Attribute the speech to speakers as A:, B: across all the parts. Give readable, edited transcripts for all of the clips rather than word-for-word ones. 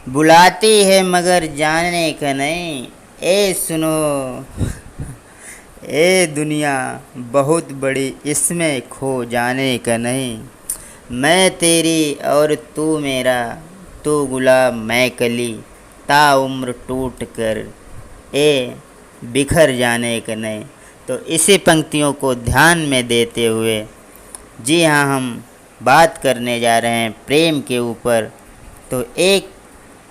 A: बुलाती है मगर जाने का नहीं। ए सुनो, ए दुनिया बहुत बड़ी, इसमें खो जाने का नहीं। मैं तेरी और तू मेरा, तू गुलाब मैं कली, ताउम्र टूट कर ए बिखर जाने का नहीं। तो इसी पंक्तियों को ध्यान में देते हुए, जी हाँ, हम बात करने जा रहे हैं प्रेम के ऊपर। तो एक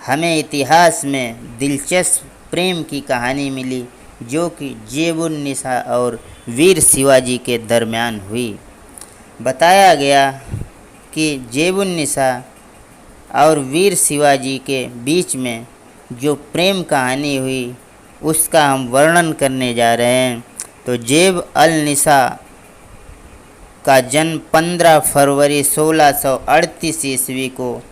A: हमें इतिहास में दिलचस्प प्रेम की कहानी मिली जो कि जेबुन्निसा और वीर शिवाजी के दरमियान हुई। बताया गया कि जेबुन्निसा और वीर शिवाजी के बीच में जो प्रेम कहानी हुई उसका हम वर्णन करने जा रहे हैं। तो जेब अल निसा का जन्म 15 फरवरी 1638 ईस्वी को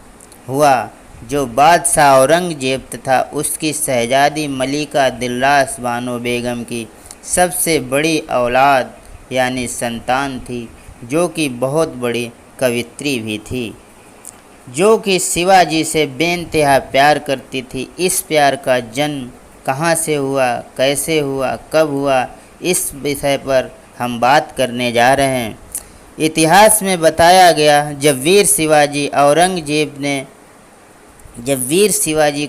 A: हुआ, जो बादशाह औरंगजेब तथा उसकी शहजादी मलिका दिलरास बानो बेगम की सबसे बड़ी औलाद यानी संतान थी, जो कि बहुत बड़ी कवित्री भी थी, जो कि शिवाजी से बेइंतहा प्यार करती थी। इस प्यार का जन्म कहाँ से हुआ, कैसे हुआ, कब हुआ, इस विषय पर हम बात करने जा रहे हैं। इतिहास में बताया गया, जब वीर शिवाजी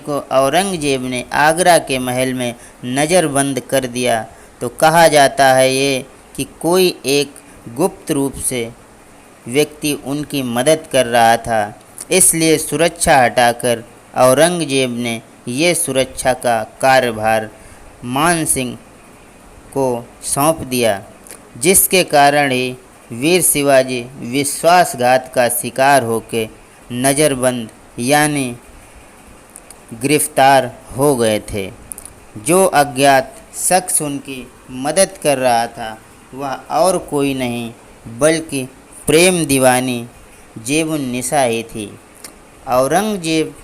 A: को औरंगजेब ने आगरा के महल में नज़रबंद कर दिया, तो कहा जाता है ये कि कोई एक गुप्त रूप से व्यक्ति उनकी मदद कर रहा था। इसलिए सुरक्षा हटाकर औरंगजेब ने ये सुरक्षा का कार्यभार मान सिंह को सौंप दिया, जिसके कारण ही वीर शिवाजी विश्वासघात का शिकार होकर नज़रबंद यानी गिरफ्तार हो गए थे। जो अज्ञात शख्स उनकी मदद कर रहा था वह और कोई नहीं बल्कि प्रेम दीवानी जेबुन्निसा ही थी। औरंगजेब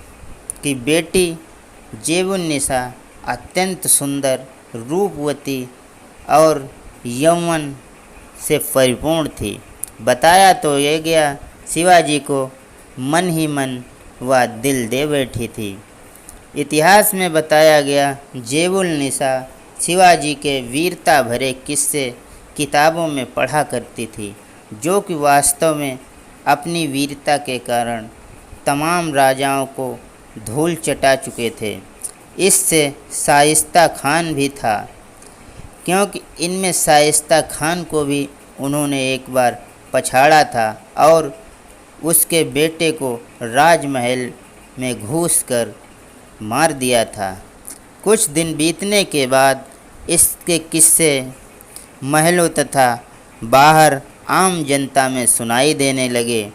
A: की बेटी जेबुन्निसा अत्यंत सुंदर, रूपवती और यौवन से परिपूर्ण थी। बताया तो ये गया, शिवाजी को मन ही मन वह दिल दे बैठी थी। इतिहास में बताया गया, जेबुन्निसा शिवाजी के वीरता भरे किस्से किताबों में पढ़ा करती थी, जो कि वास्तव में अपनी वीरता के कारण तमाम राजाओं को धूल चटा चुके थे। इससे शाइस्ता खान भी था, क्योंकि इनमें शाइस्ता खान को भी उन्होंने एक बार पछाड़ा था और उसके बेटे को राजमहल में घुस कर मार दिया था। कुछ दिन बीतने के बाद इसके किस्से महलों तथा बाहर आम जनता में सुनाई देने लगे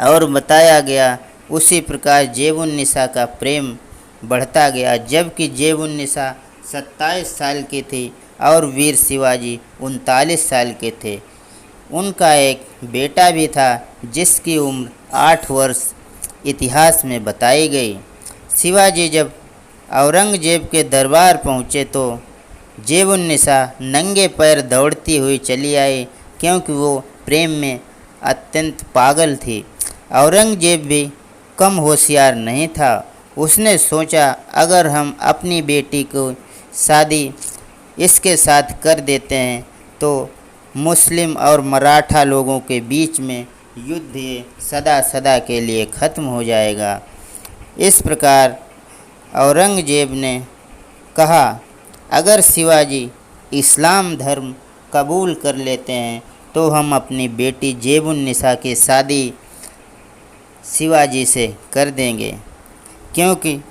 A: और बताया गया, उसी प्रकार जेबुन्निसा का प्रेम बढ़ता गया। जबकि जेबुन्निसा 27 साल की थी और वीर शिवाजी 39 साल के थे। उनका एक बेटा भी था जिसकी उम्र 8 वर्ष इतिहास में बताई गई। शिवाजी जब औरंगजेब के दरबार पहुँचे तो जेबुन्निसा नंगे पैर दौड़ती हुई चली आई, क्योंकि वो प्रेम में अत्यंत पागल थी। औरंगजेब भी कम होशियार नहीं था। उसने सोचा, अगर हम अपनी बेटी को शादी इसके साथ कर देते हैं तो मुस्लिम और मराठा लोगों के बीच में युद्ध ये सदा सदा के लिए ख़त्म हो जाएगा। इस प्रकार औरंगजेब ने कहा, अगर शिवाजी इस्लाम धर्म कबूल कर लेते हैं तो हम अपनी बेटी जेबुन्निसा की शादी शिवाजी से कर देंगे, क्योंकि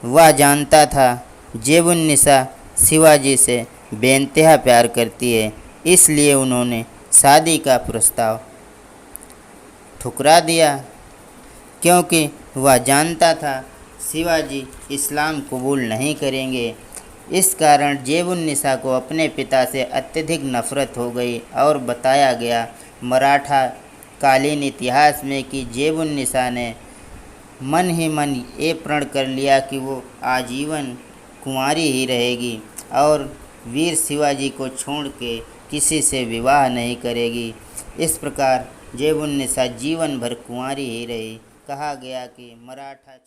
A: वह जानता था जेबुन्निसा शिवाजी से बेइंतहा प्यार करती है। इसलिए उन्होंने शादी का प्रस्ताव ठुकरा दिया, क्योंकि वह जानता था शिवाजी इस्लाम कबूल नहीं करेंगे। इस कारण जेबुन्निसा को अपने पिता से अत्यधिक नफरत हो गई और बताया गया मराठा कालीन इतिहास में कि जेबुन्निसा ने मन ही मन ये प्रण कर लिया कि वो आजीवन कुंवारी ही रहेगी और वीर शिवाजी को छोड़ के किसी से विवाह नहीं करेगी। इस प्रकार जेबुन्निसा जीवन भर कुंवारी ही रही। कहा गया कि मराठा